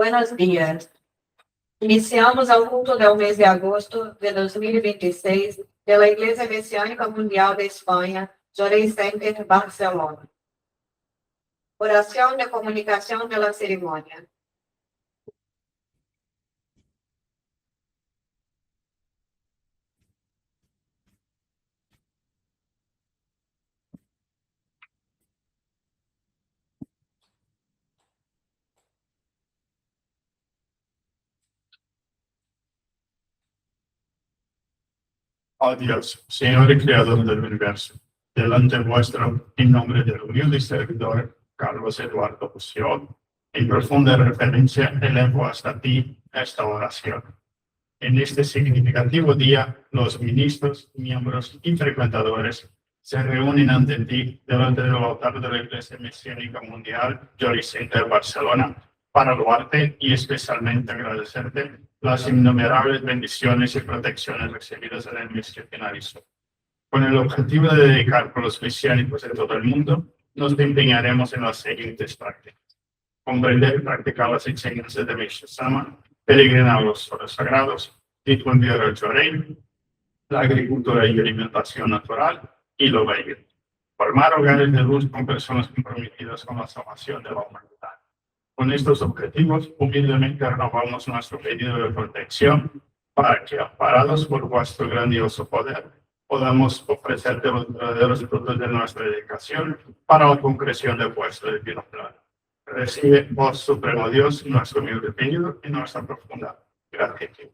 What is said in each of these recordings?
Buenos días. Iniciamos el culto del mes de agosto de 2026 de la Iglesia Mesiánica Mundial de España, Joray Center, Barcelona. Oración de comunicación de la ceremonia. Oh Dios, Señor y Creador del universo, delante vuestro, en nombre del humilde servidor Carlos Eduardo Bución, en profunda referencia elevo hasta ti esta oración. En este significativo día, los ministros, miembros y frecuentadores se reúnen ante ti delante del altar de la Iglesia Mesiánica Mundial, Joray Center, Barcelona, para alabarte y especialmente agradecerte las innumerables bendiciones y protecciones recibidas en el mes que finalizó. Con el objetivo de dedicar con los mesiánicos de todo el mundo, nos empeñaremos en las siguientes prácticas: comprender y practicar las enseñanzas de Meshach Sama, peregrinar a los solos sagrados, difundir el Joray, la agricultura y alimentación natural y lo bello. Formar hogares de luz con personas comprometidas con la salvación de la humanidad. Con estos objetivos, humildemente renovamos nuestro pedido de protección para que, amparados por vuestro grandioso poder, podamos ofrecerte los verdaderos frutos de nuestra dedicación para la concreción de vuestro divino plan. Recibe, oh Supremo Dios, nuestro humilde pedido y nuestra profunda gratitud.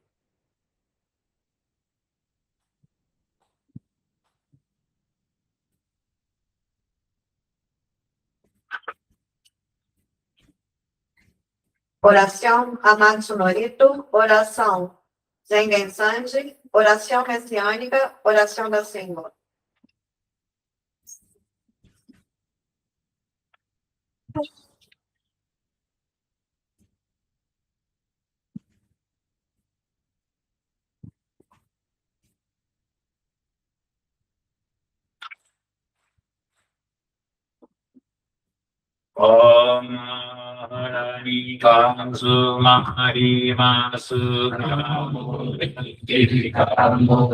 Oração Amado Sonorito, oração Zengen Sanji, oração messiânica, oração da Senhor. Om Mani Kansu Mahari Masu Namo Kamo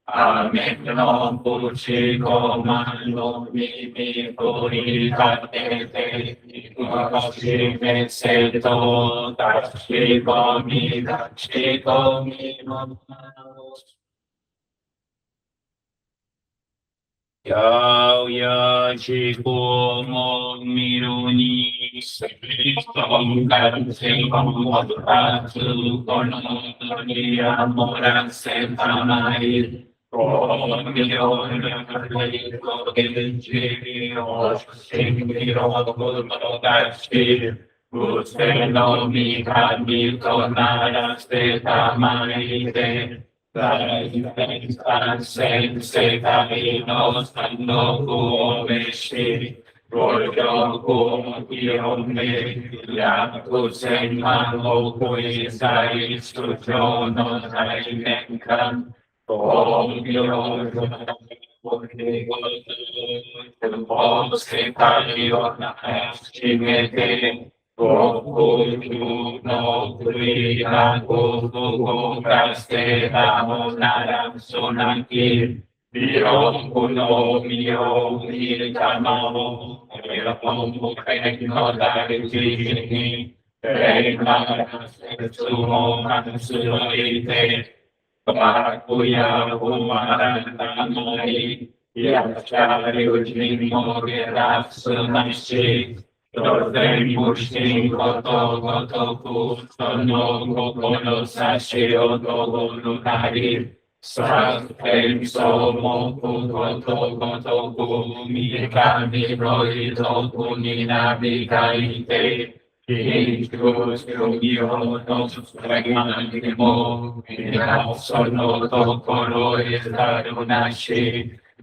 Amen. No puchi komando mi puri kate kashi me seto kashi komi Yao ya chi komo miruni Som kan se komo tatu kono ya moran se tamai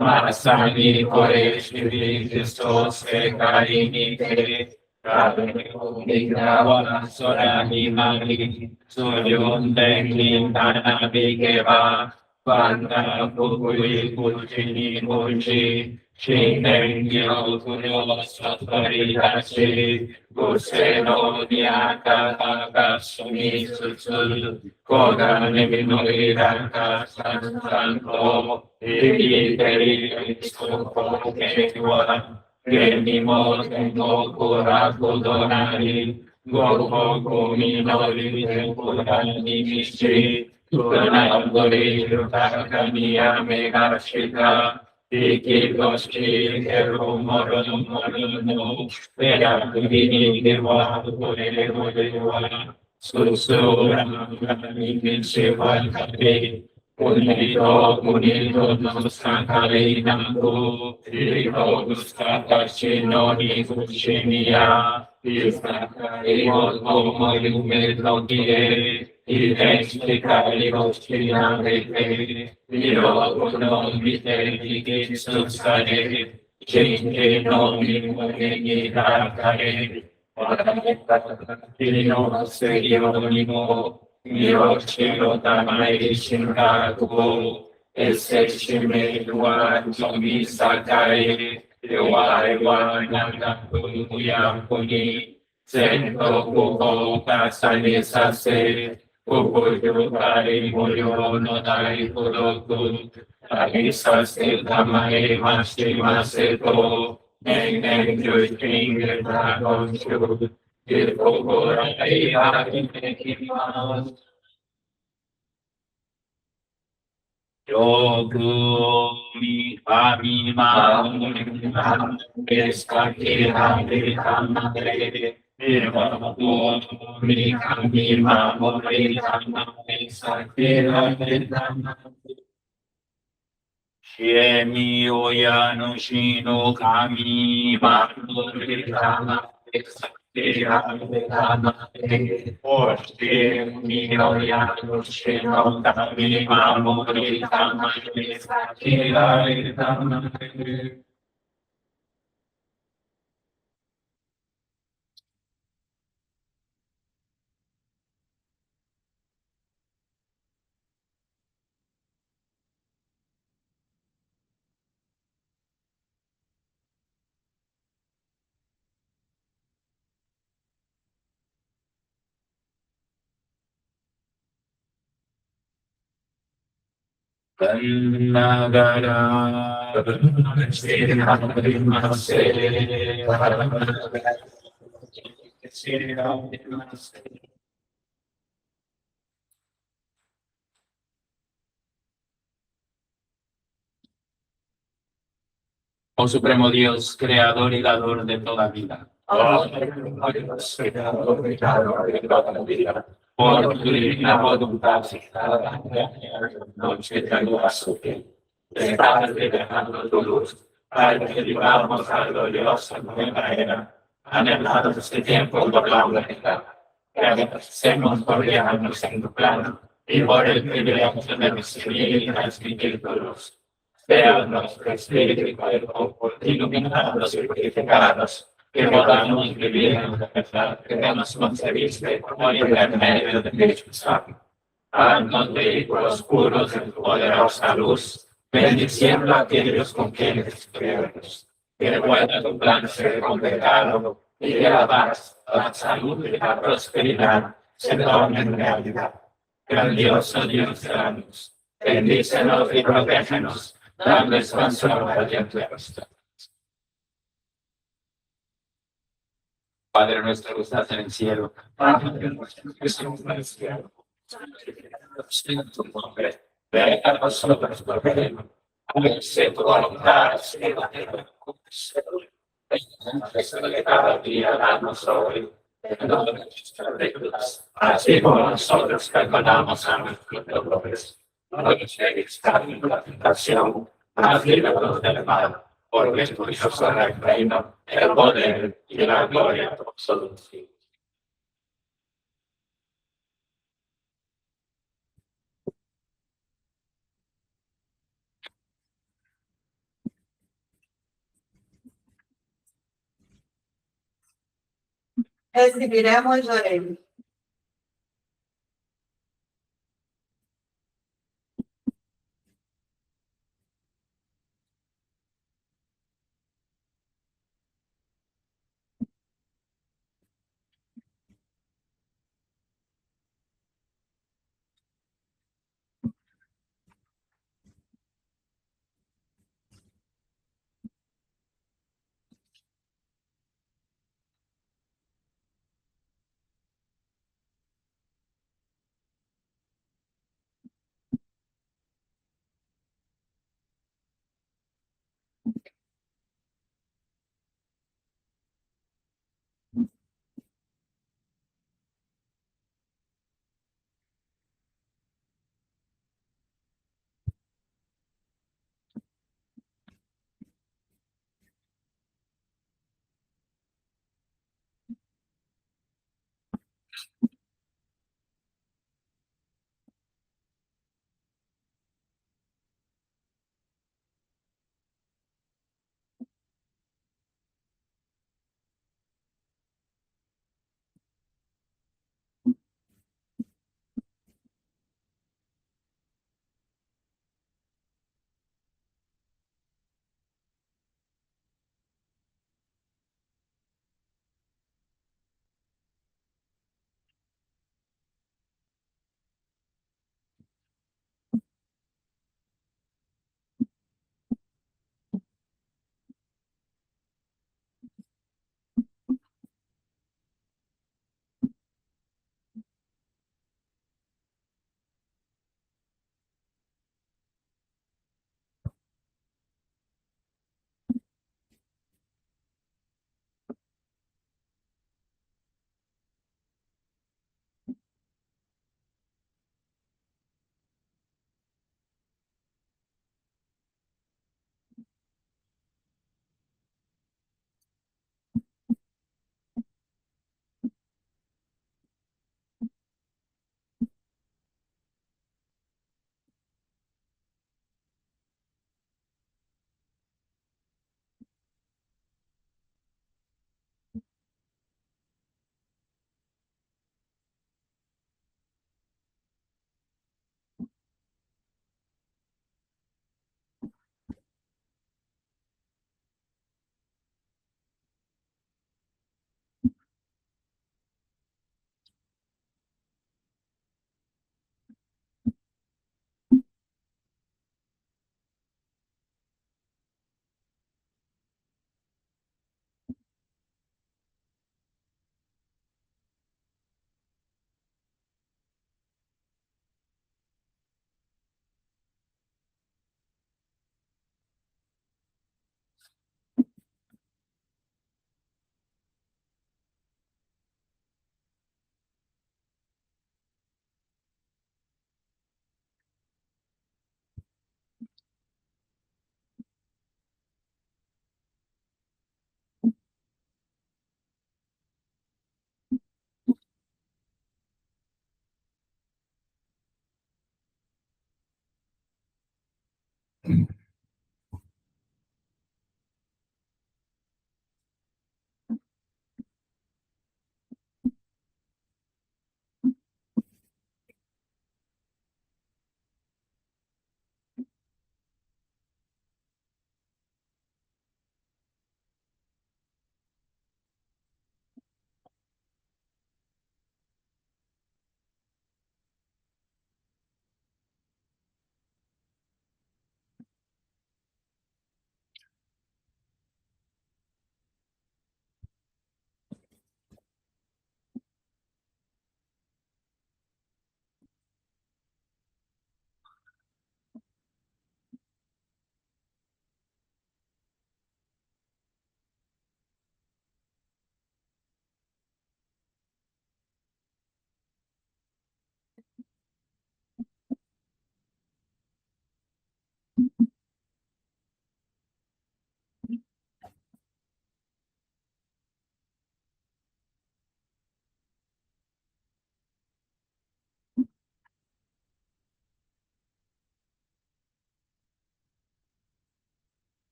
Masani Koreshi Christos Karini Nignawa Sorani Mani Suryon Dengi Tana Bigeva Vanda Pukui Puchini Puchi Shinengyo Kuyo Satvari Hashi Guseno Diaka Takasumi Sutsul Koga Nevino Iraka Santo Iri Teri Stoko Ketua Genimo Tengo Kura Kudonari Gogo Gominori Temporani Mishi Tukanagori Rutakania Megashika Iki Goshi Keru Morono Morono Veda Kudini Dewa Kudere Dewa Susura Nami Shiva Kape Unito Nuskakari Naku Iko Nuskaka Shinoni Kushimiya Iskakari Otomo Yume Lokie Ideshikari Oshina Reke Iro Uno Mite Ike Suskare Shinke no Mimoni Dakare Ino Serio Nimo Miro Chiro Tamai Shinkaku Ese Shime Dua Jomi Sakai Dewa Ewa Nanaku Yakuni Zento Kuko Kasane Sase Kuko Yukari Moyo no Dai Kuroku Agisa Se Tamai Mashi Maseto Neng Neng Juiking Dragon Shu Kuko Rai Akimekimas Yogu mi ami ma eskaki hamri hamre mi kami ma mori hamre eskaki hamre Shemi oyano shino kami ma mori hamre eskaki hamre Oshte mi oyano shino kami ma mori hamre eskaki hamre Nagara Oh Supremo Dios, creador y dador de toda vida. Por tu divina voluntad, noche de luz, te estás revelando tu luz, para que vivamos a gloriosa nueva era, anhelando este tiempo por la humanidad, que agradecemos por guiarnos en tu plano y por el privilegio de recibir y transmitir tu luz. Veamos nuestro espíritu y cuerpo iluminados y purificados, que podamos vivir en la verdad que nos concebiste como en el medio de Espíritu Santo. Haznos vehículos puros en tu poderosa luz, bendiciendo a aquellos con quienes estuvimos. Que vuelva tu plan ser completado y que la paz, la salud y la prosperidad se tornen realidad. Grandioso Dios de la luz, bendícenos y protégenos, dándoles consuelo y entierros. Padre nuestro que estás en el cielo, que somos en el cielo. En tu nombre, venga a nosotros tu reino. Hágase tu voluntad en la tierra como en el cielo. Danos de cada día, danos hoy. Perdona nuestras deudas, así como nosotros perdonamos a nuestros deudores. No nos dejes caer en la tentación, mas líbranos del mal, porque tuyo es el reino, el poder y la gloria por todos los siglos. Recibiremos e oremos.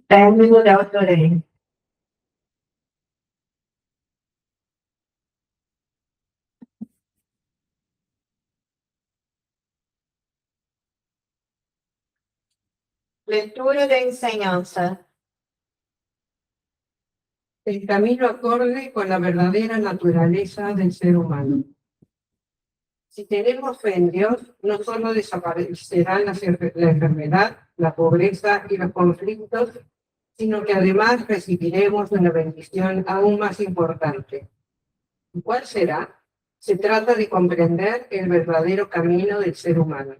Término de autoría. Lectura de enseñanza. El camino acorde con la verdadera naturaleza del ser humano. Si tenemos fe en Dios, no solo desaparecerán la enfermedad, la pobreza y los conflictos, sino que además recibiremos una bendición aún más importante. ¿Cuál será? Se trata de comprender el verdadero camino del ser humano.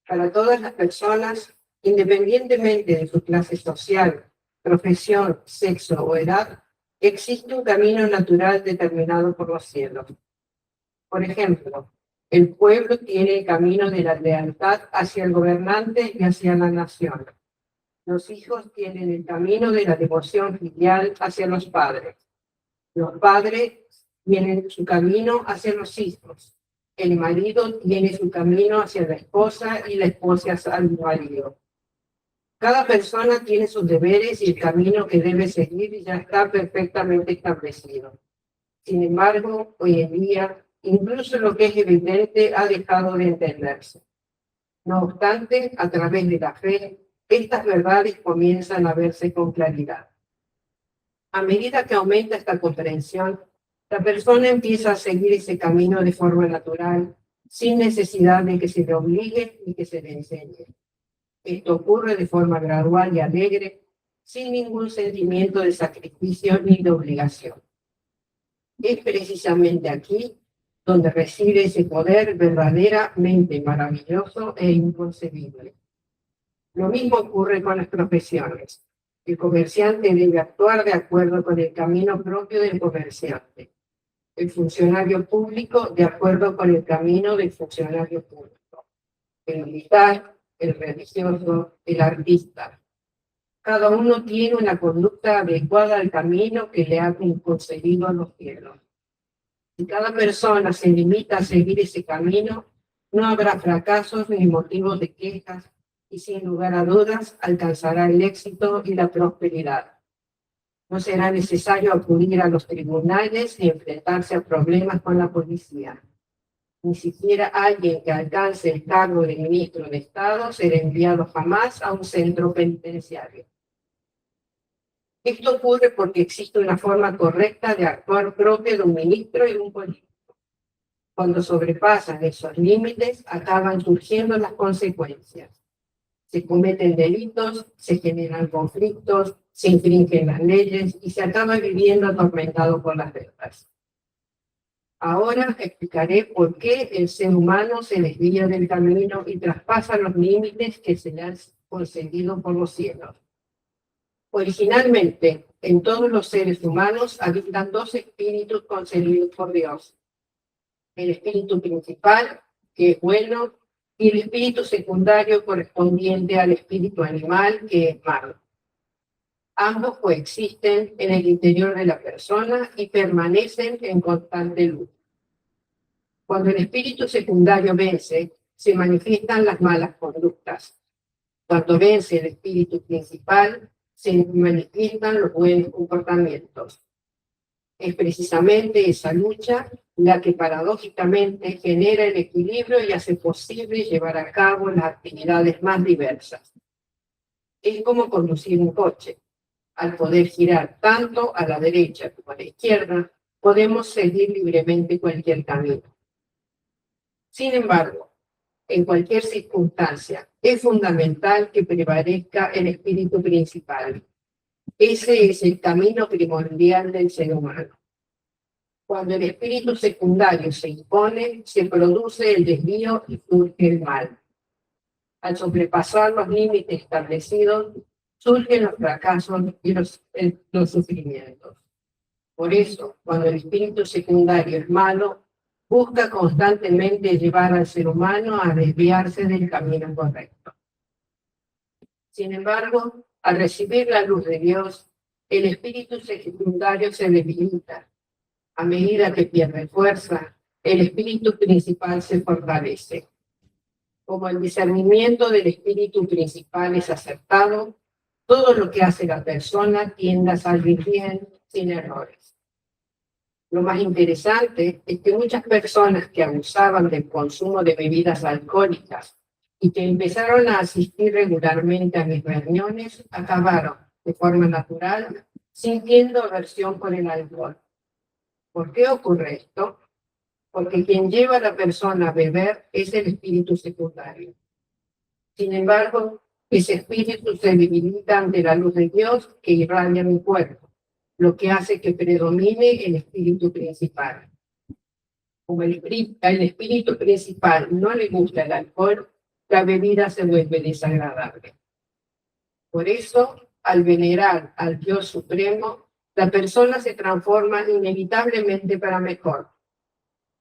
Para todas las personas, independientemente de su clase social, profesión, sexo o edad, existe un camino natural determinado por los cielos. Por ejemplo, el pueblo tiene el camino de la lealtad hacia el gobernante y hacia la nación. Los hijos tienen el camino de la devoción filial hacia los padres. Los padres tienen su camino hacia los hijos. El marido tiene su camino hacia la esposa y la esposa hacia el marido. Cada persona tiene sus deberes y el camino que debe seguir ya está perfectamente establecido. Sin embargo, hoy en día, incluso lo que es evidente ha dejado de entenderse. No obstante, a través de la fe, estas verdades comienzan a verse con claridad. A medida que aumenta esta comprensión, la persona empieza a seguir ese camino de forma natural, sin necesidad de que se le obligue ni que se le enseñe. Esto ocurre de forma gradual y alegre, sin ningún sentimiento de sacrificio ni de obligación. Es precisamente aquí donde reside ese poder verdaderamente maravilloso e inconcebible. Lo mismo ocurre con las profesiones. El comerciante debe actuar de acuerdo con el camino propio del comerciante. El funcionario público de acuerdo con el camino del funcionario público. El militar, el religioso, el artista. Cada uno tiene una conducta adecuada al camino que le han concedido los cielos. Si cada persona se limita a seguir ese camino, no habrá fracasos ni motivos de quejas y sin lugar a dudas alcanzará el éxito y la prosperidad. No será necesario acudir a los tribunales ni enfrentarse a problemas con la policía. Ni siquiera alguien que alcance el cargo de ministro de Estado será enviado jamás a un centro penitenciario. Esto ocurre porque existe una forma correcta de actuar propia de un ministro y de un político. Cuando sobrepasan esos límites, acaban surgiendo las consecuencias. Se cometen delitos, se generan conflictos, se infringen las leyes y se acaba viviendo atormentado por las deudas. Ahora explicaré por qué el ser humano se desvía del camino y traspasa los límites que se le han concedido por los cielos. Originalmente, en todos los seres humanos habitan dos espíritus concedidos por Dios. El espíritu principal, que es bueno, y el espíritu secundario correspondiente al espíritu animal, que es malo. Ambos coexisten en el interior de la persona y permanecen en constante lucha. Cuando el espíritu secundario vence, se manifiestan las malas conductas. Cuando vence el espíritu principal, se manifiestan los buenos comportamientos. Es precisamente esa lucha la que paradójicamente genera el equilibrio y hace posible llevar a cabo las actividades más diversas. Es como conducir un coche. Al poder girar tanto a la derecha como a la izquierda, podemos seguir libremente cualquier camino. Sin embargo, en cualquier circunstancia, es fundamental que prevalezca el espíritu principal. Ese es el camino primordial del ser humano. Cuando el espíritu secundario se impone, se produce el desvío y surge el mal. Al sobrepasar los límites establecidos, surgen los fracasos y los sufrimientos. Por eso, cuando el espíritu secundario es malo, busca constantemente llevar al ser humano a desviarse del camino correcto. Sin embargo, al recibir la luz de Dios, el espíritu secundario se debilita. A medida que pierde fuerza, el espíritu principal se fortalece. Como el discernimiento del espíritu principal es acertado, Todo lo que hace la persona tiende a salir bien, sin errores. Lo más interesante es que muchas personas que abusaban del consumo de bebidas alcohólicas y que empezaron a asistir regularmente a mis reuniones acabaron, de forma natural, sintiendo aversión por el alcohol. ¿Por qué ocurre esto? Porque quien lleva a la persona a beber es el espíritu secundario. Sin embargo, ese espíritu se debilita ante la luz de Dios que irradia mi cuerpo, lo que hace que predomine el espíritu principal. Como el espíritu principal no le gusta el alcohol, la bebida se vuelve desagradable. Por eso, al venerar al Dios Supremo, la persona se transforma inevitablemente para mejor.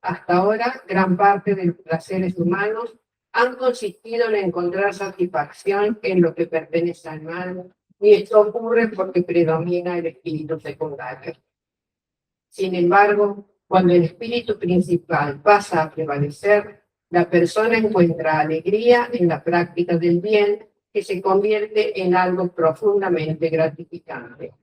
Hasta ahora, gran parte de los placeres humanos han consistido en encontrar satisfacción en lo que pertenece al mal, y esto ocurre porque predomina el espíritu secundario. Sin embargo, cuando el espíritu principal pasa a prevalecer, la persona encuentra alegría en la práctica del bien, que se convierte en algo profundamente gratificante.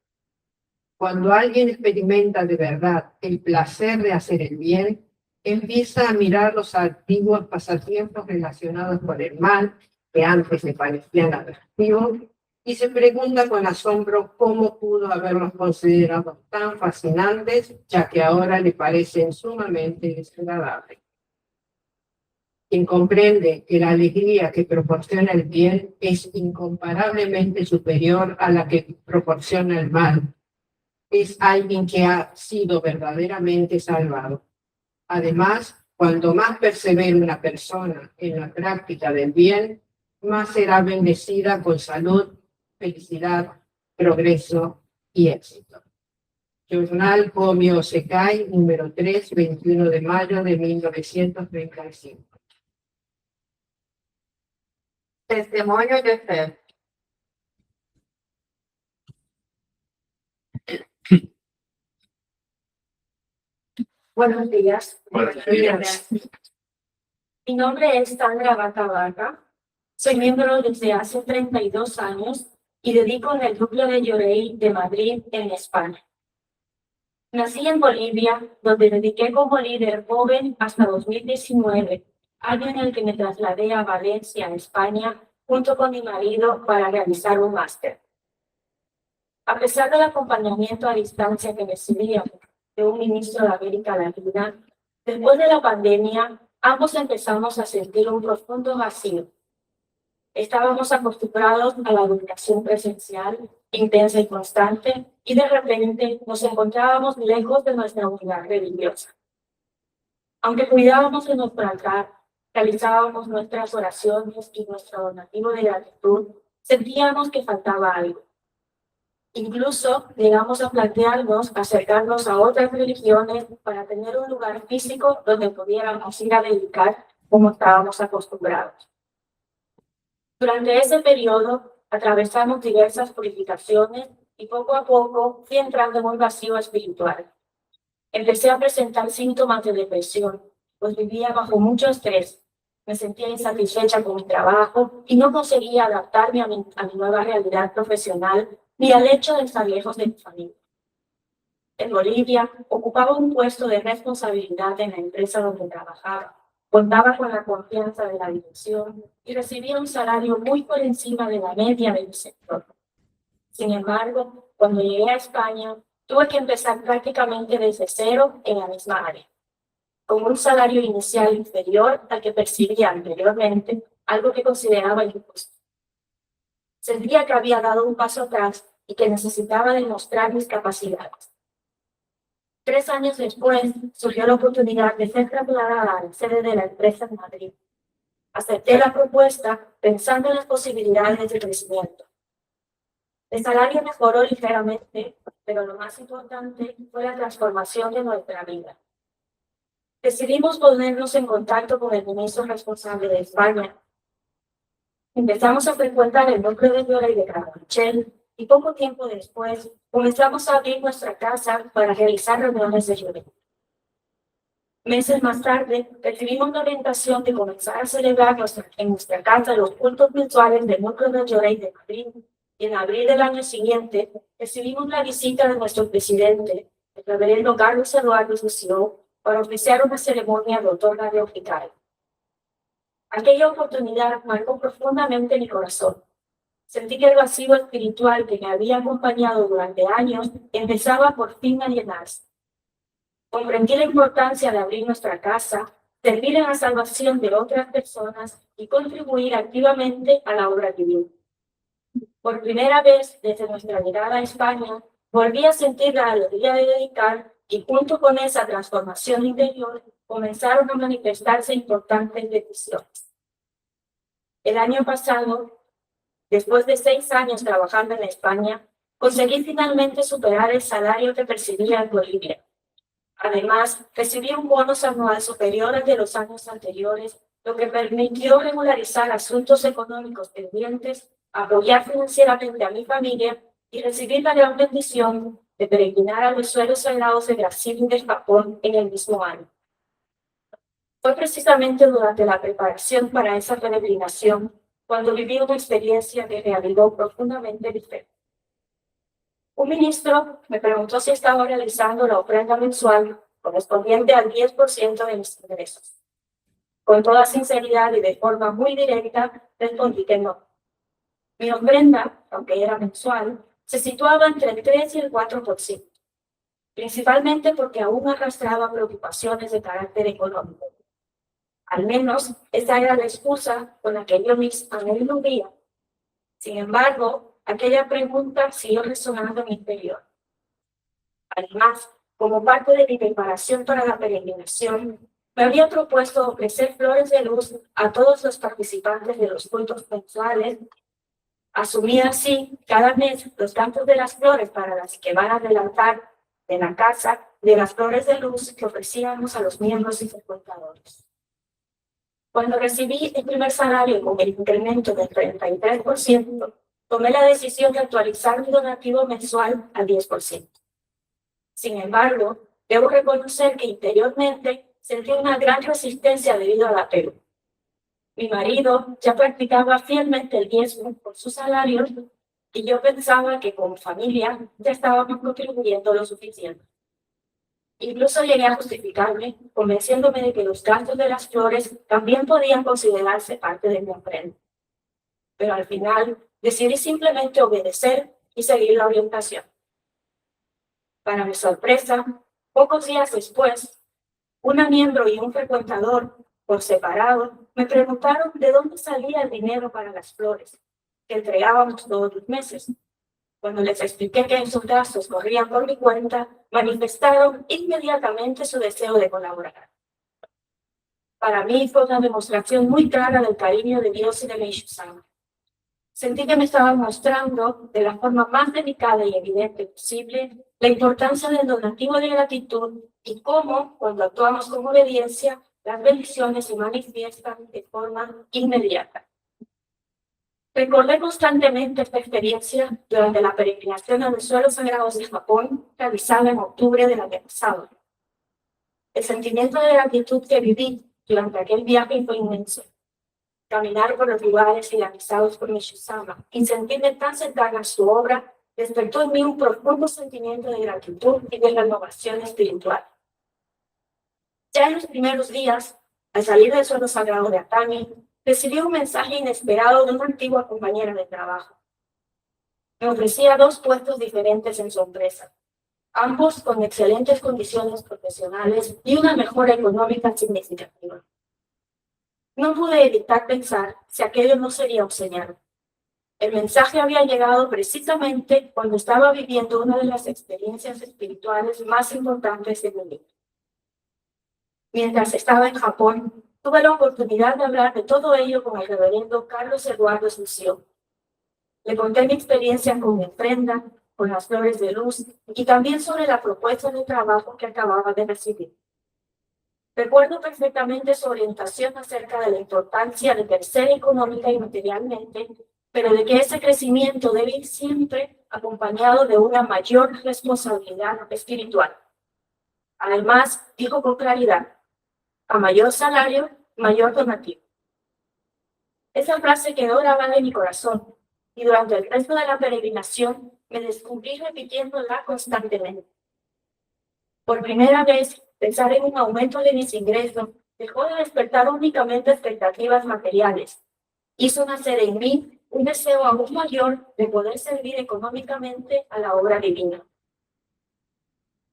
Cuando alguien experimenta de verdad el placer de hacer el bien, empieza a mirar los antiguos pasatiempos relacionados con el mal, que antes le parecían atractivos, y se pregunta con asombro cómo pudo haberlos considerado tan fascinantes, ya que ahora le parecen sumamente desagradables. Quien comprende que la alegría que proporciona el bien es incomparablemente superior a la que proporciona el mal, es alguien que ha sido verdaderamente salvado. Además, cuanto más persevere una persona en la práctica del bien, más será bendecida con salud, felicidad, progreso y éxito. Journal Komio Sekai, número 3, 21 de mayo de 1935. Testimonio de fe. Buenos días. Buenos días. Mi nombre es Sandra Vaca. Soy miembro desde hace 32 años y dedico en el núcleo de Llorei de Madrid, en España. Nací en Bolivia, donde dediqué como líder joven hasta 2019, año en el que me trasladé a Valencia, España, junto con mi marido para realizar un máster. A pesar del acompañamiento a distancia que recibíamos de un ministro de América Latina, después de la pandemia, ambos empezamos a sentir un profundo vacío. Estábamos acostumbrados a la educación presencial, intensa y constante, y de repente nos encontrábamos lejos de nuestra unidad religiosa. Aunque cuidábamos de nuestro altar, realizábamos nuestras oraciones y nuestro donativo de gratitud, sentíamos que faltaba algo. Incluso llegamos a plantearnos acercarnos a otras religiones para tener un lugar físico donde pudiéramos ir a dedicar como estábamos acostumbrados. Durante ese periodo atravesamos diversas purificaciones y poco a poco fui entrando en un vacío espiritual. Empecé a presentar síntomas de depresión, pues vivía bajo mucho estrés. Me sentía insatisfecha con mi trabajo y no conseguía adaptarme a mi nueva realidad profesional ni al hecho de estar lejos de mi familia. En Bolivia, ocupaba un puesto de responsabilidad en la empresa donde trabajaba. Contaba con la confianza de la dirección y recibía un salario muy por encima de la media del sector. Sin embargo, cuando llegué a España, tuve que empezar prácticamente desde cero en la misma área, con un salario inicial inferior al que percibía anteriormente, algo que consideraba injusto. Sentía que había dado un paso atrás y que necesitaba demostrar mis capacidades. 3 años después, surgió la oportunidad de ser trasladada a la sede de la empresa en Madrid. Acepté la propuesta pensando en las posibilidades de crecimiento. El salario mejoró ligeramente, pero lo más importante fue la transformación de nuestra vida. Decidimos ponernos en contacto con el ministro responsable de España. Empezamos a frecuentar el núcleo de Llorei de Carabanchel y poco tiempo después comenzamos a abrir nuestra casa para realizar reuniones de Llorei. Meses más tarde, recibimos la orientación de comenzar a celebrar en nuestra casa los cultos mensuales del núcleo de Llorei de Madrid y en abril del año siguiente recibimos la visita de nuestro presidente, el reverendo Carlos Eduardo Lucio, para oficiar una ceremonia de otorga de hospital. Aquella oportunidad marcó profundamente mi corazón. Sentí que el vacío espiritual que me había acompañado durante años empezaba por fin a llenarse. Comprendí la importancia de abrir nuestra casa, servir en la salvación de otras personas y contribuir activamente a la obra divina. Por primera vez desde nuestra llegada a España, volví a sentir la alegría de dedicar y junto con esa transformación interior comenzaron a manifestarse importantes bendiciones. El año pasado, después de 6 años trabajando en España, conseguí finalmente superar el salario que percibía en Bolivia. Además, recibí un bono anual superior al de los años anteriores, lo que permitió regularizar asuntos económicos pendientes, apoyar financieramente a mi familia y recibir la gran bendición de peregrinar a los suelos sagrados de Brasil y de Japón en el mismo año. Fue precisamente durante la preparación para esa peregrinación cuando viví una experiencia que me avivó profundamente mi fe. Un ministro me preguntó si estaba realizando la ofrenda mensual correspondiente al 10% de mis ingresos. Con toda sinceridad y de forma muy directa, respondí que no. Mi ofrenda, aunque era mensual, se situaba entre el 3 y el 4%, principalmente porque aún arrastraba preocupaciones de carácter económico. Al menos esa era la excusa con la que yo misma me iludía. Sin embargo, aquella pregunta siguió resonando en mi interior. Además, como parte de mi preparación para la peregrinación, me había propuesto ofrecer flores de luz a todos los participantes de los cultos mensuales. Asumí así cada mes los cantos de las flores para las que van a adelantar de la casa de las flores de luz que ofrecíamos a los miembros y frecuentadores. Cuando recibí el primer salario con el incremento del 33%, tomé la decisión de actualizar mi donativo mensual al 10%. Sin embargo, debo reconocer que interiormente sentí una gran resistencia debido al apego. Mi marido ya practicaba fielmente el diezmo por su salario y yo pensaba que como familia ya estábamos contribuyendo lo suficiente. Incluso llegué a justificarme, convenciéndome de que los gastos de las flores también podían considerarse parte de mi ofrenda. Pero al final decidí simplemente obedecer y seguir la orientación. Para mi sorpresa, pocos días después, una miembro y un frecuentador, por separado, me preguntaron de dónde salía el dinero para las flores, que entregábamos todos los meses. Cuando les expliqué que esos gastos corrían por mi cuenta, manifestaron inmediatamente su deseo de colaborar. Para mí fue una demostración muy clara del cariño de Dios y de Meishu-sama. Sentí que me estaban mostrando de la forma más delicada y evidente posible la importancia del donativo de gratitud y cómo, cuando actuamos con obediencia, las bendiciones se manifiestan de forma inmediata. Recordé constantemente esta experiencia durante la peregrinación a los suelos sagrados de Japón, realizada en octubre del año pasado. El sentimiento de gratitud que viví durante aquel viaje fue inmenso. Caminar por los lugares idealizados por Meishu-sama y sentirme tan cercana a su obra despertó en mí un profundo sentimiento de gratitud y de renovación espiritual. Ya en los primeros días, al salir del suelo sagrado de Atami, recibí un mensaje inesperado de una antigua compañera de trabajo. Me ofrecía 2 puestos diferentes en su empresa, ambos con excelentes condiciones profesionales y una mejora económica significativa. No pude evitar pensar si aquello no sería un señal. El mensaje había llegado precisamente cuando estaba viviendo una de las experiencias espirituales más importantes de mi vida. Mientras estaba en Japón, tuve la oportunidad de hablar de todo ello con el reverendo Carlos Eduardo Lucio. Le conté mi experiencia con mi ofrenda, con las flores de luz y también sobre la propuesta de trabajo que acababa de recibir. Recuerdo perfectamente su orientación acerca de la importancia de crecer económica y materialmente, pero de que ese crecimiento debe ir siempre acompañado de una mayor responsabilidad espiritual. Además, dijo con claridad, a mayor salario, mayor donativo. Esa frase quedó grabada en mi corazón y durante el resto de la peregrinación me descubrí repitiéndola constantemente. Por primera vez, pensar en un aumento de mis ingresos dejó de despertar únicamente expectativas materiales. Hizo nacer en mí un deseo aún mayor de poder servir económicamente a la obra divina.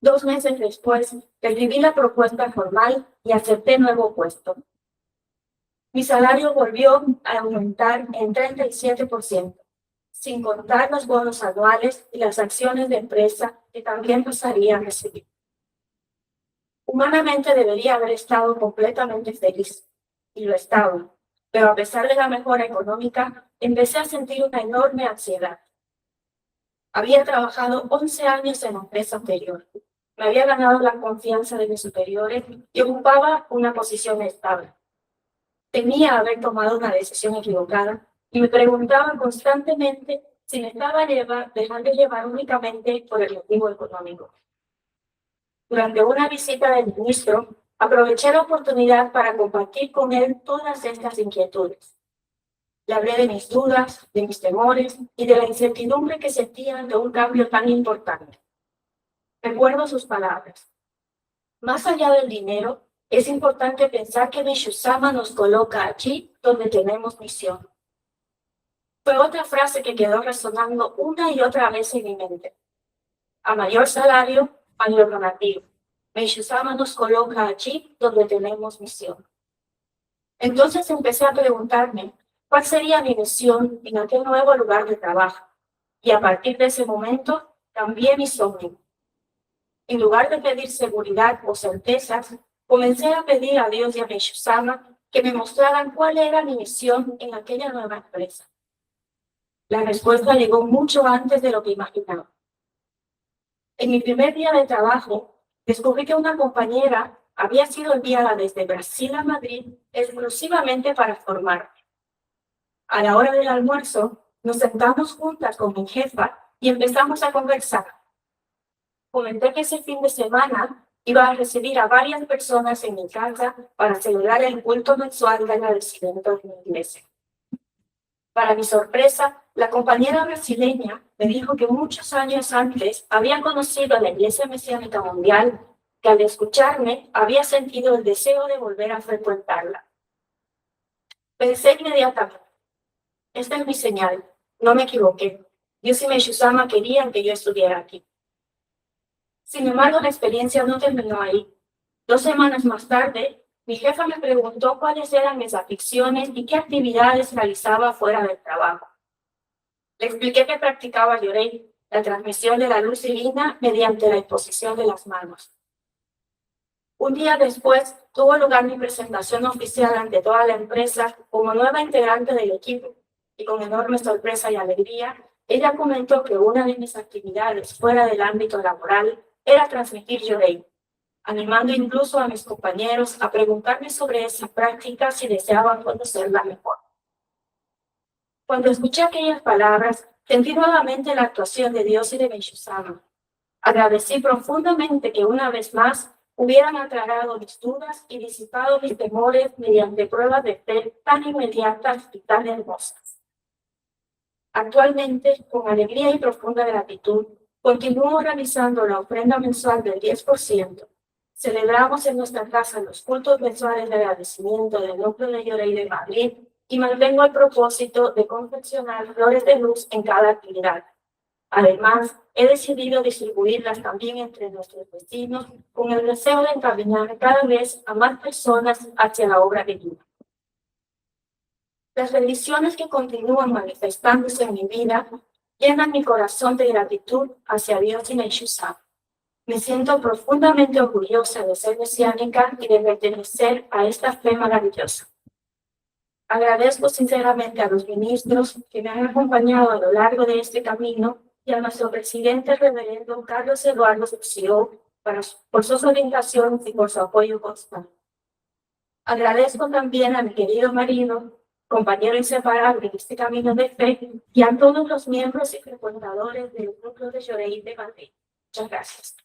2 meses después, recibí la propuesta formal y acepté el nuevo puesto. Mi salario volvió a aumentar en 37%, sin contar los bonos anuales y las acciones de empresa que también pasaría a recibir. Humanamente debería haber estado completamente feliz, y lo estaba, pero a pesar de la mejora económica, empecé a sentir una enorme ansiedad. Había trabajado 11 años en la empresa anterior, me había ganado la confianza de mis superiores y ocupaba una posición estable. Temía haber tomado una decisión equivocada y me preguntaba constantemente si me estaba dejando llevar únicamente por el motivo económico. Durante una visita del ministro, aproveché la oportunidad para compartir con él todas estas inquietudes. Le hablé de mis dudas, de mis temores y de la incertidumbre que sentía ante un cambio tan importante. Recuerdo sus palabras. Más allá del dinero, es importante pensar que Mishusama nos coloca allí donde tenemos misión. Fue otra frase que quedó resonando una y otra vez en mi mente. A mayor salario, mayor donativo. Mishusama nos coloca allí donde tenemos misión. Entonces empecé a preguntarme cuál sería mi misión en aquel nuevo lugar de trabajo. Y a partir de ese momento, cambié mi sueño. En lugar de pedir seguridad o certezas, comencé a pedir a Dios y a Mishusama que me mostraran cuál era mi misión en aquella nueva empresa. La respuesta llegó mucho antes de lo que imaginaba. En mi primer día de trabajo, descubrí que una compañera había sido enviada desde Brasil a Madrid exclusivamente para formarme. A la hora del almuerzo, nos sentamos juntas con mi jefa y empezamos a conversar. Comenté que ese fin de semana iba a recibir a varias personas en mi casa para celebrar el culto mensual de agradecimiento de mi iglesia. Para mi sorpresa, la compañera brasileña me dijo que muchos años antes había conocido a la Iglesia Mesiánica Mundial, que al escucharme había sentido el deseo de volver a frecuentarla. Pensé inmediatamente, esta es mi señal, no me equivoqué. Dios y Meshusama querían que yo estuviera aquí. Sin embargo, la experiencia no terminó ahí. 2 semanas más tarde, mi jefa me preguntó cuáles eran mis aficiones y qué actividades realizaba fuera del trabajo. Le expliqué que practicaba Yorei, la transmisión de la luz divina mediante la imposición de las manos. Un día después, tuvo lugar mi presentación oficial ante toda la empresa como nueva integrante del equipo, y con enorme sorpresa y alegría, ella comentó que una de mis actividades fuera del ámbito laboral era transmitir Yorei, animando incluso a mis compañeros a preguntarme sobre esa práctica si deseaban conocerla mejor. Cuando escuché aquellas palabras, sentí nuevamente la actuación de Dios y de Meshusama. Agradecí profundamente que una vez más hubieran aclarado mis dudas y disipado mis temores mediante pruebas de fe tan inmediatas y tan hermosas. Actualmente, con alegría y profunda gratitud, continúo realizando la ofrenda mensual del 10%. Celebramos en nuestra casa los cultos mensuales de agradecimiento del núcleo de Yorei de Madrid y mantengo el propósito de confeccionar flores de luz en cada actividad. Además, he decidido distribuirlas también entre nuestros vecinos con el deseo de encaminar cada vez a más personas hacia la obra divina. Las bendiciones que continúan manifestándose en mi vida llenan mi corazón de gratitud hacia Dios y Meshusama. Me siento profundamente orgullosa de ser mesiánica y de pertenecer a esta fe maravillosa. Agradezco sinceramente a los ministros que me han acompañado a lo largo de este camino y a nuestro presidente reverendo Carlos Eduardo Succió por sus orientaciones y por su apoyo constante. Agradezco también a mi querido marido, compañero inseparable en este camino de fe, y a todos los miembros y frecuentadores del núcleo de Yorei de Madrid. Muchas gracias.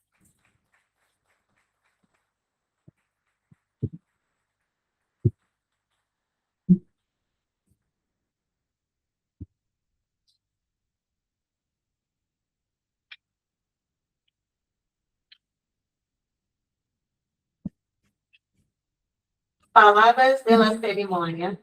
Palabras de la ceremonia.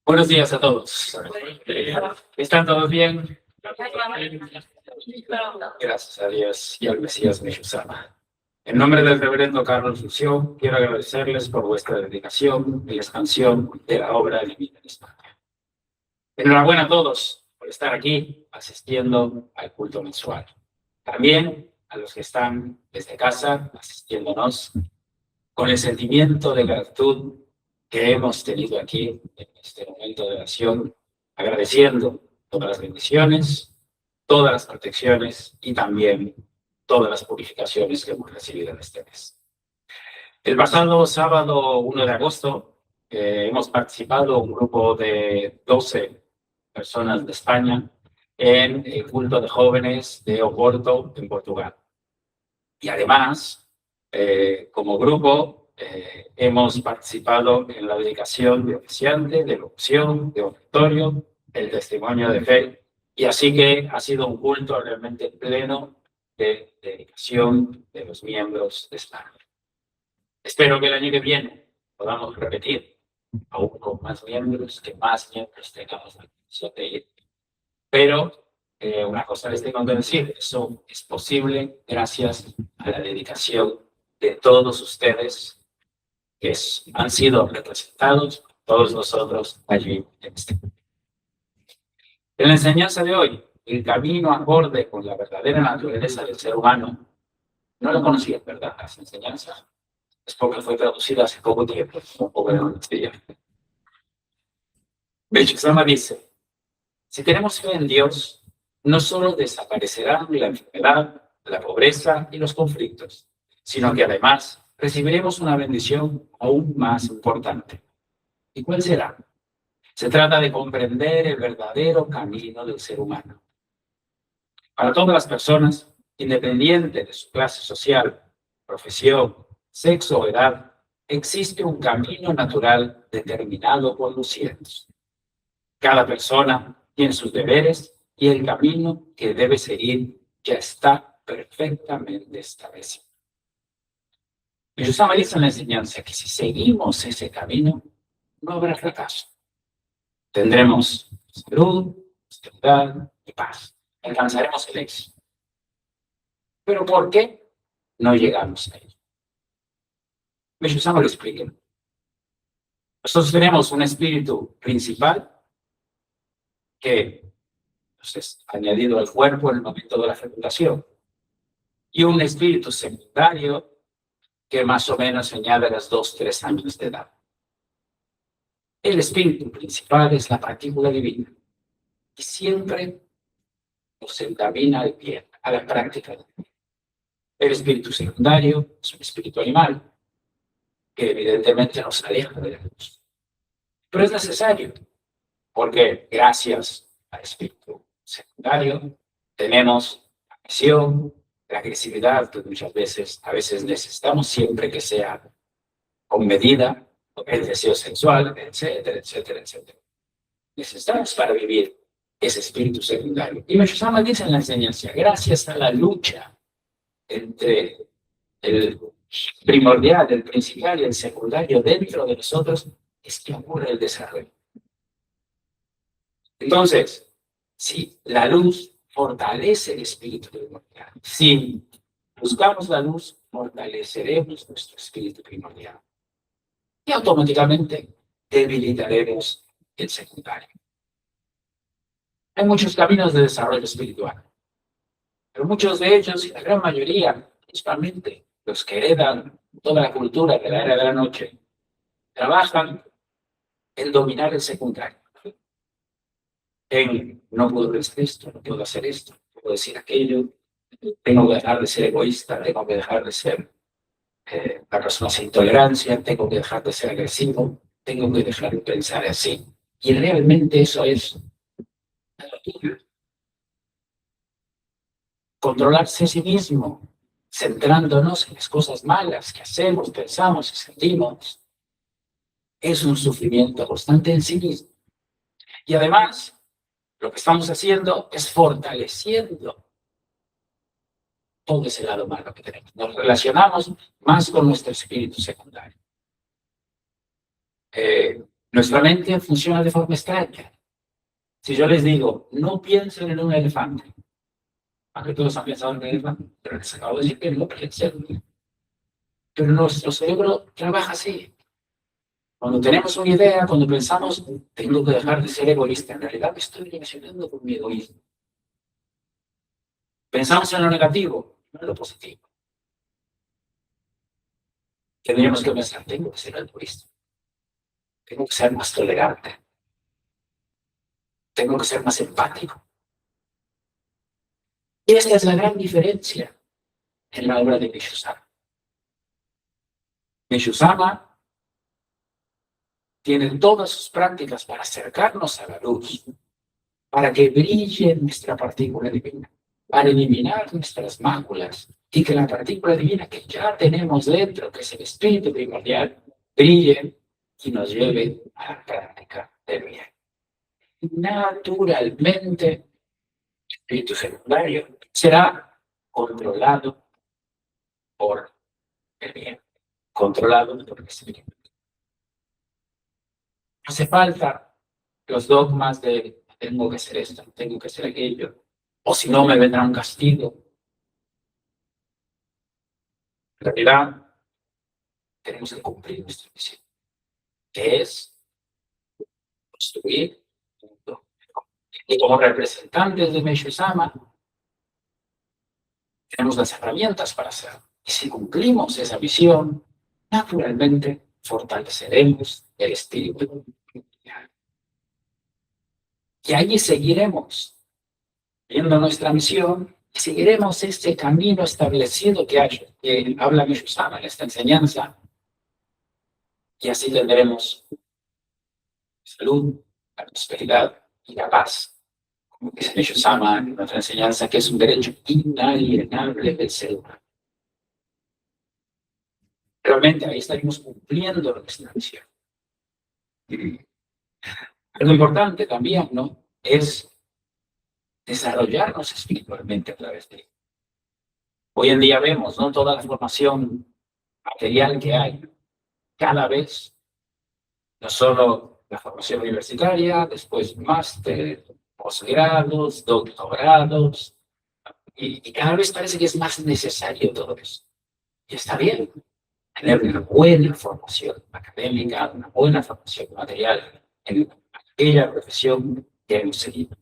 Buenos días a todos. ¿Están todos bien? Gracias a Dios y al Mesías Meshusama. En nombre del reverendo Carlos Lucio, quiero agradecerles por vuestra dedicación y la expansión de la obra divina en España. Enhorabuena a todos por estar aquí asistiendo al culto mensual. También a los que están desde casa asistiéndonos con el sentimiento de gratitud que hemos tenido aquí en este momento de oración, agradeciendo todas las bendiciones, todas las protecciones y también todas las purificaciones que hemos recibido en este mes. El pasado sábado 1 de agosto hemos participado un grupo de 12 personas de España en el culto de jóvenes de Oporto, en Portugal. Y además, como grupo, hemos participado en la dedicación de oficiante, de locución, de oratorio, el testimonio de fe. Y así que ha sido un culto realmente pleno de dedicación de los miembros de España. Espero que el año que viene podamos repetir, aún con más miembros, que más miembros tengamos la intención de ir. Pero una cosa les tengo que decir, eso es posible gracias a la dedicación de todos ustedes que han sido representados por todos nosotros allí en este mundo. En la enseñanza de hoy, el camino acorde con la verdadera naturaleza del ser humano, no lo conocían, ¿verdad? Las enseñanzas. Es porque fue traducida hace poco tiempo, un poco de honestidad. Meshusama dice, si tenemos fe en Dios, no solo desaparecerán la enfermedad, la pobreza y los conflictos, sino que además recibiremos una bendición aún más importante. ¿Y cuál será? Se trata de comprender el verdadero camino del ser humano. Para todas las personas, independiente de su clase social, profesión, sexo o edad, existe un camino natural determinado por los cielos. Cada persona tiene sus deberes y el camino que debe seguir ya está perfectamente establecido. Meshusama dice en la enseñanza que si seguimos ese camino, no habrá fracaso. Tendremos salud, seguridad y paz. Alcanzaremos el éxito. ¿Pero por qué no llegamos a ello? Meshusama lo explica. Nosotros tenemos un espíritu principal que es añadido al cuerpo en el momento de la fecundación y un espíritu secundario que más o menos se añade a los 2-3 años de edad. El espíritu principal es la partícula divina y siempre nos encamina al bien, a la práctica del bien. El espíritu secundario es un espíritu animal que evidentemente nos aleja de la luz. Pero es necesario porque gracias al espíritu secundario tenemos la pasión, la agresividad que muchas veces, a veces necesitamos siempre que sea con medida, el deseo sexual, etcétera, etcétera, etcétera. Necesitamos para vivir ese espíritu secundario. Y Meshusama dice en la enseñanza, gracias a la lucha entre el primordial, el principal y el secundario dentro de nosotros, es que ocurre el desarrollo. Entonces, si la luz fortalece el espíritu primordial, si buscamos la luz, fortaleceremos nuestro espíritu primordial. Y automáticamente debilitaremos el secundario. Hay muchos caminos de desarrollo espiritual, pero muchos de ellos, y la gran mayoría, principalmente los que heredan toda la cultura de la era de la noche, trabajan en dominar el secundario. En no puedo hacer esto, no puedo hacer esto, no puedo decir aquello, tengo que dejar de ser egoísta, tengo que dejar de ser la persona sin tolerancia, tengo que dejar de ser agresivo, tengo que dejar de pensar así. Y realmente eso es controlarse a sí mismo, centrándonos en las cosas malas que hacemos, pensamos y sentimos, es un sufrimiento constante en sí mismo. Y además, lo que estamos haciendo es fortaleciendo todo ese lado malo que tenemos. Nos relacionamos más con nuestro espíritu secundario. Nuestra mente funciona de forma extraña. Si yo les digo, no piensen en un elefante, aunque todos han pensado en un elefante, pero les acabo de decir que no piensen. Pero nuestro cerebro trabaja así. Cuando tenemos una idea, cuando pensamos, tengo que dejar de ser egoísta, en realidad me estoy relacionando con mi egoísmo. Pensamos en lo negativo, no en lo positivo. Tendríamos que pensar, tengo que ser altruista, tengo que ser más tolerante, tengo que ser más empático. Y esta es la gran diferencia en la obra de Meshusama. Meshusama tiene todas sus prácticas para acercarnos a la luz, para que brille nuestra partícula divina, para eliminar nuestras máculas y que la partícula divina que ya tenemos dentro, que es el espíritu primordial, brille y nos lleve a la práctica del bien. Naturalmente, el espíritu secundario será controlado por el bien, controlado por el espíritu. Hace falta los dogmas de tengo que hacer esto, tengo que hacer aquello, o si no me vendrá un castigo. En realidad, tenemos que cumplir nuestra misión, que es construir un mundo. Y como representantes de Meshusama, tenemos las herramientas para hacerlo. Y si cumplimos esa misión, naturalmente fortaleceremos el espíritu. Y allí seguiremos viendo nuestra misión y seguiremos este camino establecido que habla Meshusama en esta enseñanza. Y así tendremos salud, la prosperidad y la paz. Como dice Meshusama en nuestra enseñanza, que es un derecho inalienable del ser humano. Realmente ahí estaremos cumpliendo nuestra misión. Algo importante también, ¿no? Es desarrollarnos espiritualmente a través de ello. Hoy en día vemos, ¿no? Toda la formación material que hay, cada vez, no solo la formación universitaria, después máster, posgrados, doctorados, y cada vez parece que es más necesario todo eso. Y está bien tener una buena formación académica, una buena formación material en aquella profesión que hemos seguido.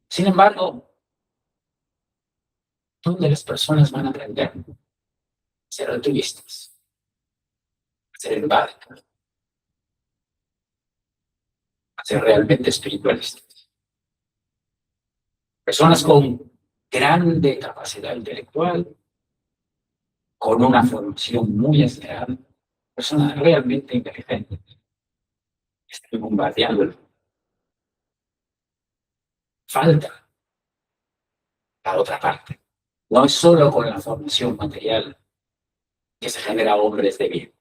Sin embargo, ¿dónde las personas van a aprender a ser altruistas, a ser empáticas, a ser realmente espiritualistas? Personas con grande capacidad intelectual, con una formación muy esmerada, personas realmente inteligentes, están bombardeando. Falta la otra parte. No es solo con la formación material que se genera hombres de bien.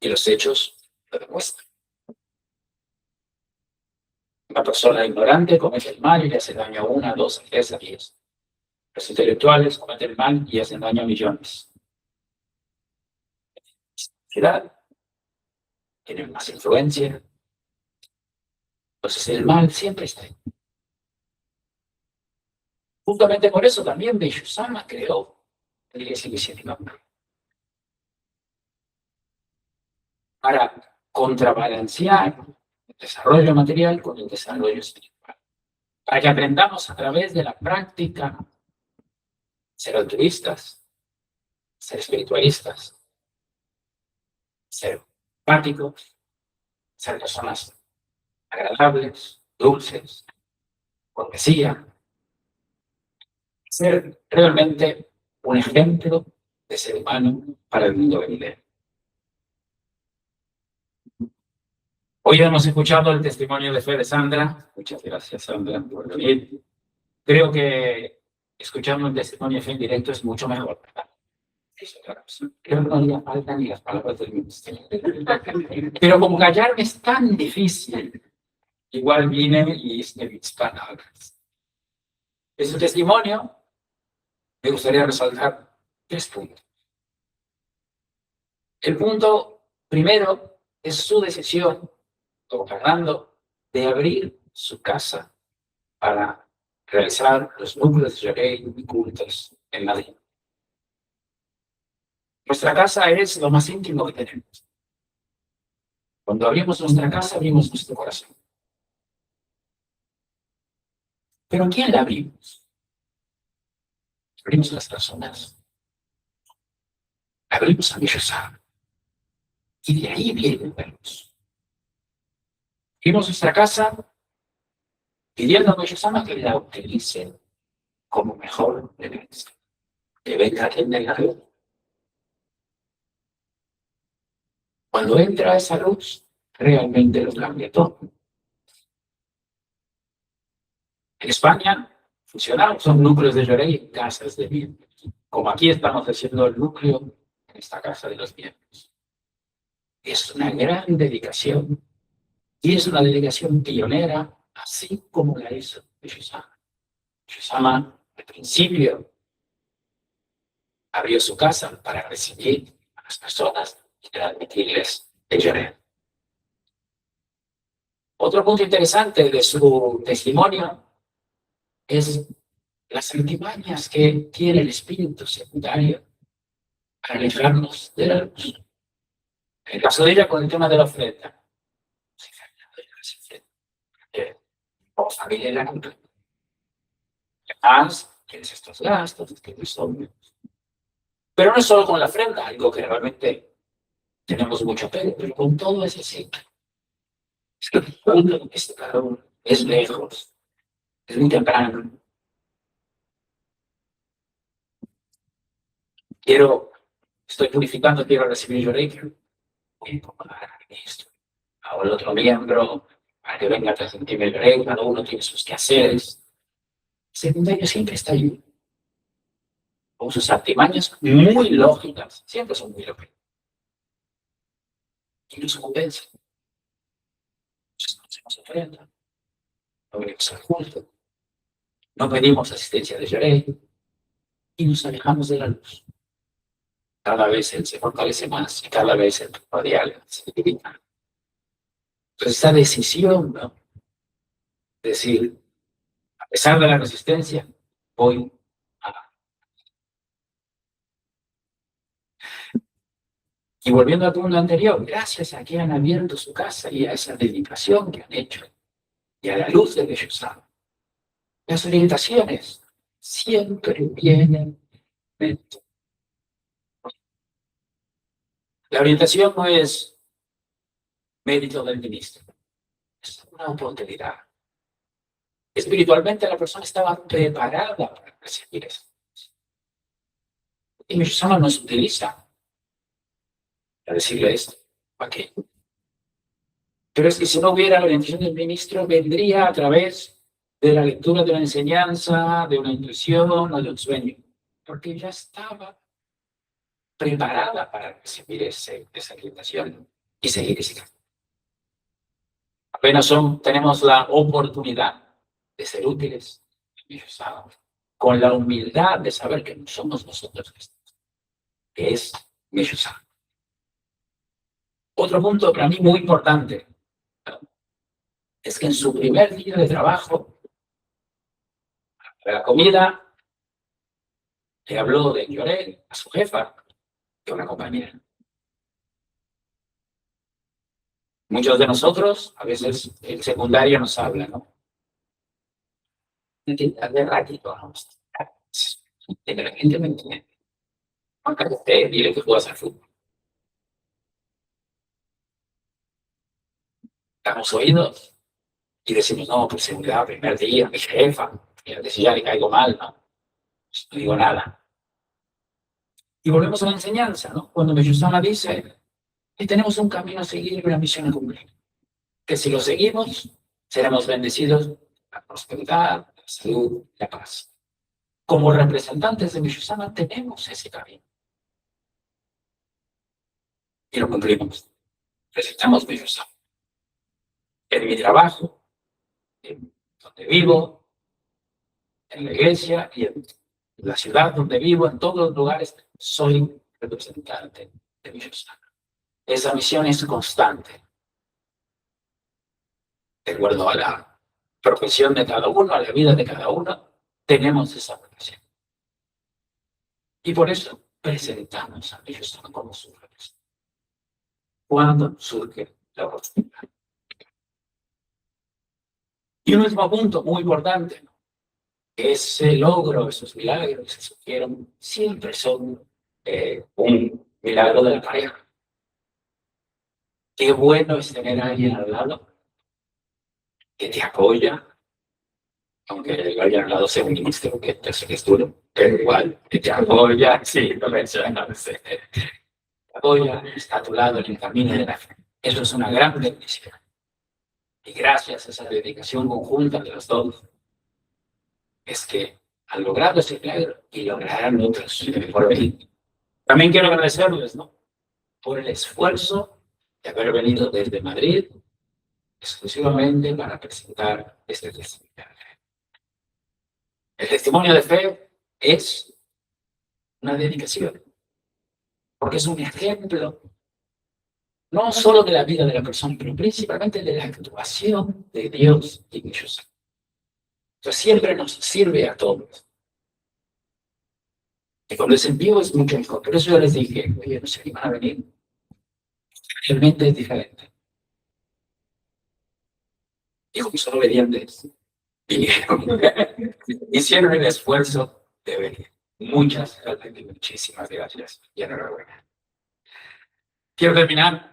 Y los hechos lo demuestran. Una persona ignorante comete el mal y le hace daño a 1, 2, 3, 10. Los intelectuales cometen el mal y hacen daño a millones. La sociedad tiene más influencia. Entonces el mal siempre está ahí. Justamente por eso también Meshusama creó la Iglesia Iniciativa para contrabalancear el desarrollo material con el desarrollo espiritual. Para que aprendamos a través de la práctica ser altruistas, ser espiritualistas, ser empáticos, ser personas agradables, dulces, cortesía, ser realmente un ejemplo de ser humano para el mundo venidero. Hoy hemos escuchado el testimonio de fe de Sandra. Muchas gracias, Sandra, por venir. Creo que escuchando un testimonio de fe en directo es mucho mejor, ¿verdad? Es otra cosa. Creo que no haría falta ni las palabras del ministerio. Pero como callarme es tan difícil, igual vine y hice mis palabras. En su testimonio me gustaría resaltar 3 puntos. El punto primero es su decisión, como Fernando, de abrir su casa para realizar los núcleos de Llorey y cultos en Madrid. Nuestra casa es lo más íntimo que tenemos. Cuando abrimos nuestra casa, abrimos nuestro corazón. ¿Pero a quién la abrimos? Abrimos a las personas. Abrimos a Dios. Y de ahí viene la luz. Abrimos nuestra casa pidiendo a Dios que la utilice como mejor le parezca. Que venga quien venga. Cuando entra esa luz, realmente lo cambia todo. En España funcionamos, son núcleos de Llorey en casas de miembros. Como aquí estamos haciendo el núcleo en esta casa de los miembros. Es una gran dedicación. Y es una dedicación pionera, así como la hizo Yoshizama. Yoshizama, al principio, abrió su casa para recibir a las personas y transmitirles el Llorey. Otro punto interesante de su testimonio es las artimañas que tiene el espíritu secundario para alejarnos de la luz. En el caso de ella, con el tema de la ofrenda. O familia de la cultura. Además, tienes estos gastos, que son. Pero no es solo con la ofrenda, algo que realmente tenemos mucho apego, pero con todo es así. Es que uno es caro, es lejos, es muy temprano. Estoy purificando, quiero recibir Llorey, voy a pagar al ministro, a el otro miembro, para que venga a transmitirme el Llorey, cada uno tiene sus quehaceres. El secundario siempre está ahí, con sus artimañas muy lógicas, siempre son muy lógicas. Y nos convencen. Entonces no hacemos ofrenda, no venimos al culto, no pedimos asistencia de Llorey y nos alejamos de la luz. Cada vez él se fortalece más y cada vez el radial se debilita. Entonces esa decisión, ¿no? Decir, a pesar de la resistencia, voy a... Y volviendo al punto anterior, gracias a que han abierto su casa y a esa dedicación que han hecho y a la luz de ellos saben, las orientaciones siempre vienen. La orientación no es mérito del ministro, es una oportunidad. Espiritualmente la persona estaba preparada para recibir eso. Y Yoshizama nos utiliza para decirle esto. ¿Para qué? Pero es que si no hubiera la orientación del ministro, vendría a través de la lectura de una enseñanza, de una intuición o de un sueño. Porque ya estaba preparada para recibir esa orientación y seguir ese camino. Apenas tenemos la oportunidad de ser útiles, con la humildad de saber que no somos nosotros, que es Yoshizama. Otro punto para mí muy importante es que en su primer día de trabajo, la comida, le habló de Llorey a su jefa y a una compañera. Muchos de nosotros, a veces el secundario nos habla, ¿no? De ratito, ¿no? La gente me entiende. Acá usted dile que juegas al fútbol. Damos oídos y decimos, no, pues seguridad, primer día, mi jefa, y si ya le caigo mal, ¿no? Pues no digo nada. Y volvemos a la enseñanza, ¿no? Cuando Yoshizama dice que tenemos un camino a seguir y una misión a cumplir. Que si lo seguimos, seremos bendecidos, la prosperidad, la salud, la paz. Como representantes de Mishusama tenemos ese camino. Y lo cumplimos. Presentamos Mishusama. En mi trabajo, en donde vivo, en la iglesia y en la ciudad donde vivo, en todos los lugares, soy representante de Mishusama. Esa misión es constante. De acuerdo a la profesión de cada uno, a la vida de cada uno, tenemos esa profesión. Y por eso presentamos a Mishusama como su representante. Cuando surge la oportunidad. Y un último punto muy importante, ¿no? Ese logro, esos milagros que se surgieron, siempre son un milagro de la pareja. Qué bueno es tener a alguien al lado que te apoya, aunque alguien al lado sea un ministro, que es duro, pero igual, que te apoya, sí, lo mencionas, te apoya, está a tu lado en el camino de la fe. Eso es una gran bendición. Y gracias a esa dedicación conjunta de los dos, es que han logrado ese milagro y lograrán otros por venir. También quiero agradecerles, ¿no?, por el esfuerzo de haber venido desde Madrid exclusivamente para presentar este testimonio de fe. El testimonio de fe es una dedicación, porque es un ejemplo no solo de la vida de la persona, pero principalmente de la actuación de Dios y ellos. Entonces siempre nos sirve a todos. Y cuando es en vivo es mucho mejor. Por eso yo les dije, oye, no sé si van a venir. Realmente es diferente. Y como son obedientes, vinieron. Hicieron el esfuerzo de venir. Muchísimas gracias y enhorabuena. Quiero terminar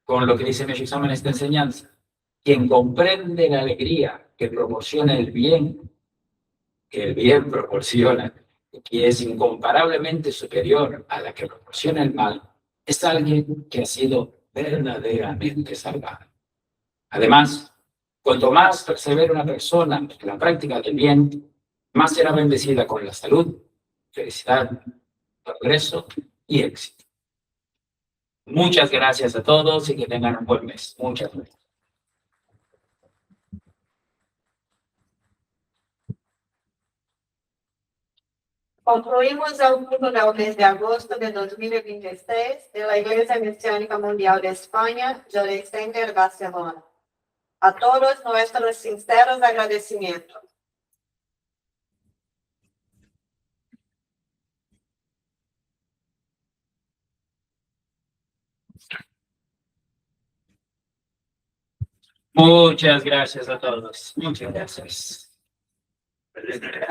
con lo que dice Mishusama en esta enseñanza. Quien comprende la alegría que proporciona el bien, que el bien proporciona, y es incomparablemente superior a la que proporciona el mal, es alguien que ha sido verdaderamente salvado. Además, cuanto más persevera una persona en la práctica del bien, más será bendecida con la salud, felicidad, progreso y éxito. Muchas gracias a todos y que tengan un buen mes. Muchas gracias. Concluimos el culto del mes de agosto de 2026 de la Iglesia Mesiánica Mundial de España, Llorei Center, Barcelona. A todos nuestros sinceros agradecimientos. Muchas gracias a todos. Muchas gracias.